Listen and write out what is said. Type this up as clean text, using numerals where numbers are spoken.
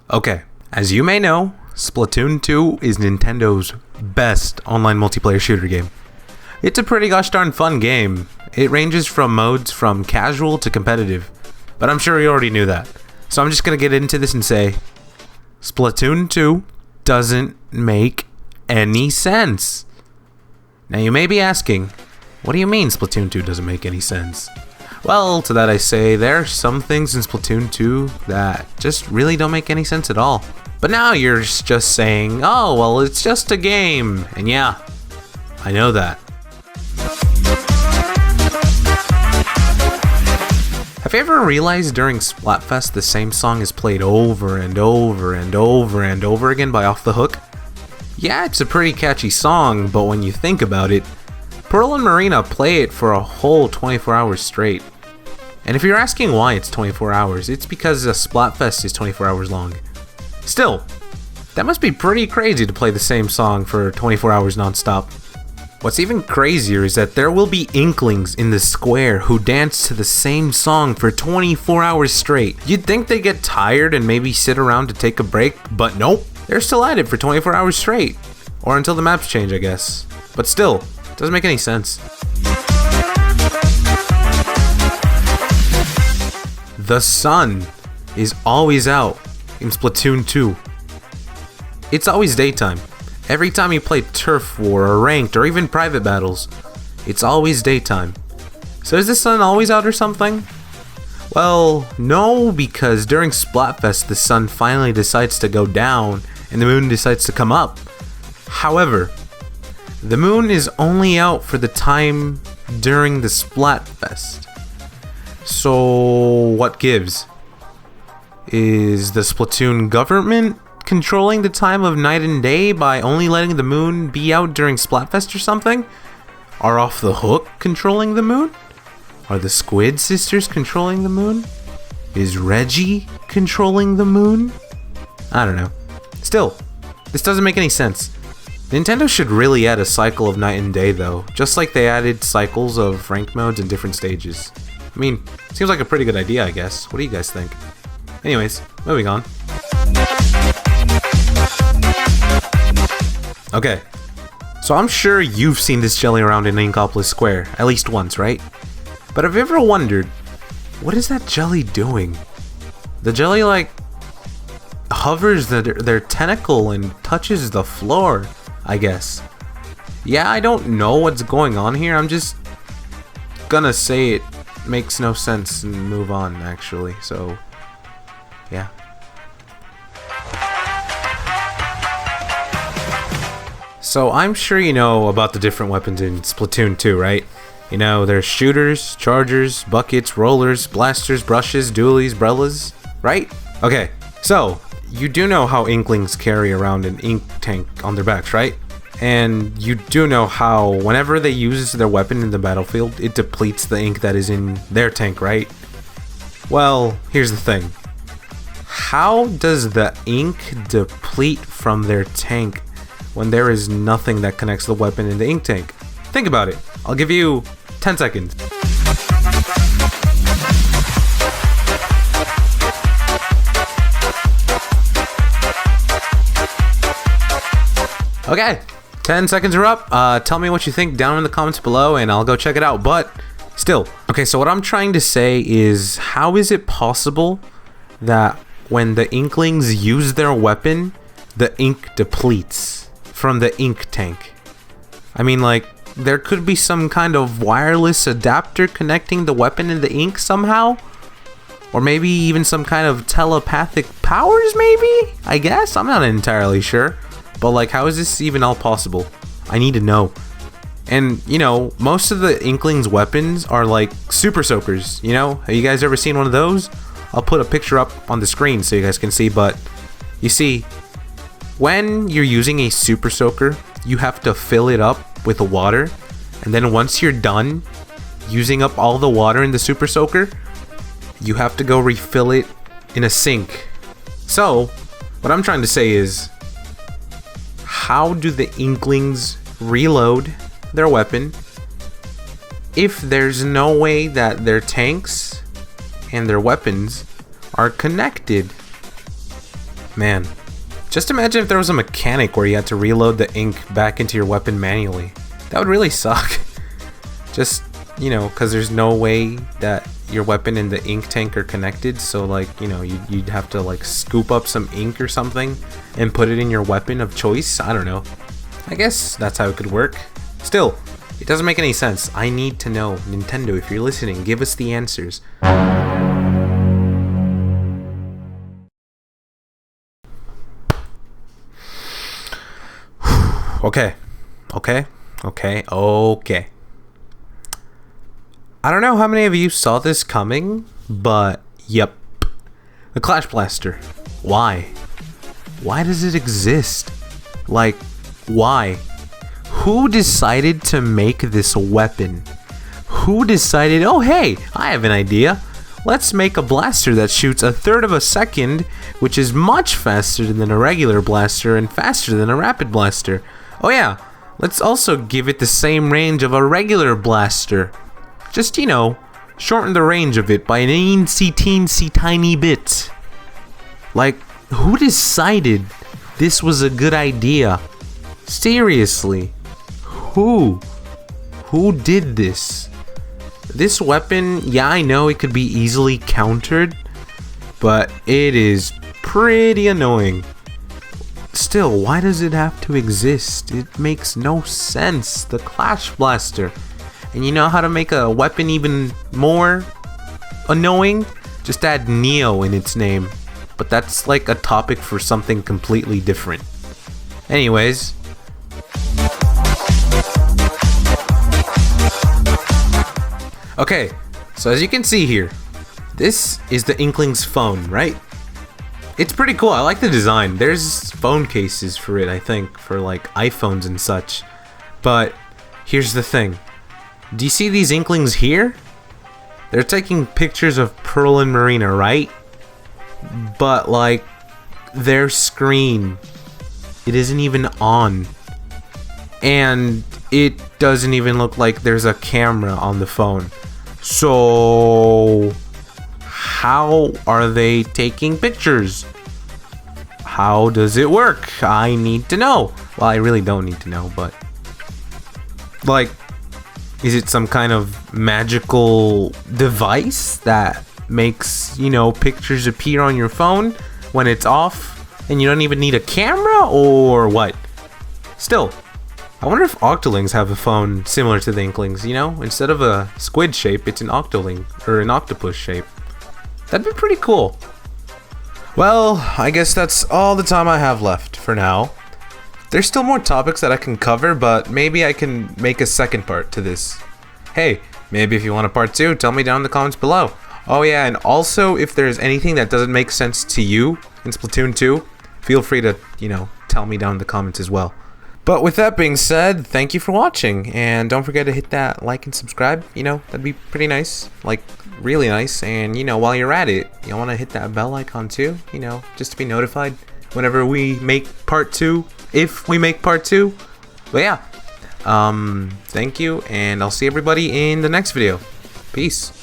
Okay, as you may know, Splatoon 2 is Nintendo's best online multiplayer shooter game. It's a pretty gosh darn fun game. It ranges from modes from casual to competitive, but I'm sure you already knew that. So I'm just gonna get into this and say, Splatoon 2 doesn't make any sense. Now you may be asking, what do you mean Splatoon 2 doesn't make any sense? Well, to that I say, there are some things in Splatoon 2 that just really don't make any sense at all. But now you're just saying, oh, well, it's just a game. And yeah, I know that. Have you ever realized during Splatfest the same song is played over and over and over and over again by Off the Hook? Yeah, it's a pretty catchy song, but when you think about it, Pearl and Marina play it for a whole 24 hours straight. And if you're asking why it's 24 hours, it's because a Splatfest is 24 hours long. Still, that must be pretty crazy to play the same song for 24 hours nonstop. What's even crazier is that there will be Inklings in the square who dance to the same song for 24 hours straight. You'd think they get tired and maybe sit around to take a break, but nope. They're still at it for 24 hours straight. Or until the maps change, I guess. But still, doesn't make any sense. The sun is always out in Splatoon 2. It's always daytime. Every time you play Turf War or Ranked or even private battles, it's always daytime. So is the sun always out or something? Well, no, because during Splatfest the sun finally decides to go down and the moon decides to come up. However, the moon is only out for the time during the Splatfest. So what gives? Is the Splatoon government controlling the time of night and day by only letting the moon be out during Splatfest or something? Are Off the Hook controlling the moon? Are the Squid Sisters controlling the moon? Is Reggie controlling the moon? I don't know. Still, this doesn't make any sense. Nintendo should really add a cycle of night and day though, just like they added cycles of ranked modes in different stages. I mean, seems like a pretty good idea, I guess. What do you guys think? Anyways, moving on. Okay, so I'm sure you've seen this jelly around in Inkopolis Square, at least once, right? But have you ever wondered, what is that jelly doing? The jelly, like, hovers their tentacle and touches the floor, I guess. Yeah, I don't know what's going on here, I'm just gonna say it makes no sense and move on, actually, so yeah. So I'm sure you know about the different weapons in Splatoon 2, right? You know, there's shooters, chargers, buckets, rollers, blasters, brushes, dualies, brellas, right? Okay, so you do know how Inklings carry around an ink tank on their backs, right? And you do know how whenever they use their weapon in the battlefield, it depletes the ink that is in their tank, right? Well, here's the thing. How does the ink deplete from their tank when there is nothing that connects the weapon in the ink tank? Think about it. I'll give you 10 seconds. Okay. 10 seconds are up. Tell me what you think down in the comments below and I'll go check it out. But still, okay, so what I'm trying to say is, how is it possible that when the Inklings use their weapon, the ink depletes from the ink tank? I mean, like, there could be some kind of wireless adapter connecting the weapon and the ink somehow? Or maybe even some kind of telepathic powers, maybe? I guess? I'm not entirely sure. But like, how is this even all possible? I need to know. And, you know, most of the Inklings weapons are like super soakers, you know? Have you guys ever seen one of those? I'll put a picture up on the screen so you guys can see, but you see, when you're using a super soaker, you have to fill it up with water, and then once you're done using up all the water in the super soaker, you have to go refill it in a sink. So, what I'm trying to say is, how do the Inklings reload their weapon if there's no way that their tanks and their weapons are connected? Man, just imagine if there was a mechanic where you had to reload the ink back into your weapon manually. That would really suck. Just, you know, because there's no way that your weapon and the ink tank are connected, so like, you know, you'd have to like scoop up some ink or something and put it in your weapon of choice. I don't know. I guess that's how it could work. Still, it doesn't make any sense. I need to know. Nintendo, if you're listening, give us the answers. Okay. I don't know how many of you saw this coming, but yep. The Clash Blaster. Why? Why does it exist? Like, why? Who decided to make this weapon? Who decided, oh hey, I have an idea. Let's make a blaster that shoots 1/3 of a second, which is much faster than a regular blaster and faster than a rapid blaster. Oh yeah, let's also give it the same range of a regular blaster. Just, you know, shorten the range of it by an teensy tiny bit. Like, who decided this was a good idea? Seriously, who did this? This weapon, yeah, I know it could be easily countered, but it is pretty annoying. Still, why does it have to exist? It makes no sense. The Clash Blaster. And you know how to make a weapon even more annoying? Just add Neo in its name. But that's like a topic for something completely different. Anyways. Okay, so as you can see here, this is the Inklings Phone, right? It's pretty cool. I like the design. There's phone cases for it, I think, for like iPhones and such. But here's the thing. Do you see these Inklings here? They're taking pictures of Pearl and Marina, right? But like, their screen, it isn't even on. And it doesn't even look like there's a camera on the phone. So how are they taking pictures? How does it work? I need to know. Well, I really don't need to know, but like, is it some kind of magical device that makes, you know, pictures appear on your phone when it's off and you don't even need a camera, or what? Still, I wonder if Octolings have a phone similar to the Inklings, you know? Instead of a squid shape, it's an Octoling, or an octopus shape. That'd be pretty cool. Well, I guess that's all the time I have left for now. There's still more topics that I can cover, but maybe I can make a second part to this. Hey, maybe if you want a part 2, tell me down in the comments below. Oh yeah, and also if there's anything that doesn't make sense to you in Splatoon 2, feel free to, you know, tell me down in the comments as well. But with that being said, thank you for watching, and don't forget to hit that like and subscribe, you know, that'd be pretty nice, like really nice. And you know, while you're at it, you want to hit that bell icon too, you know, just to be notified whenever we make part 2, if we make part 2. But yeah, thank you, and I'll see everybody in the next video. Peace.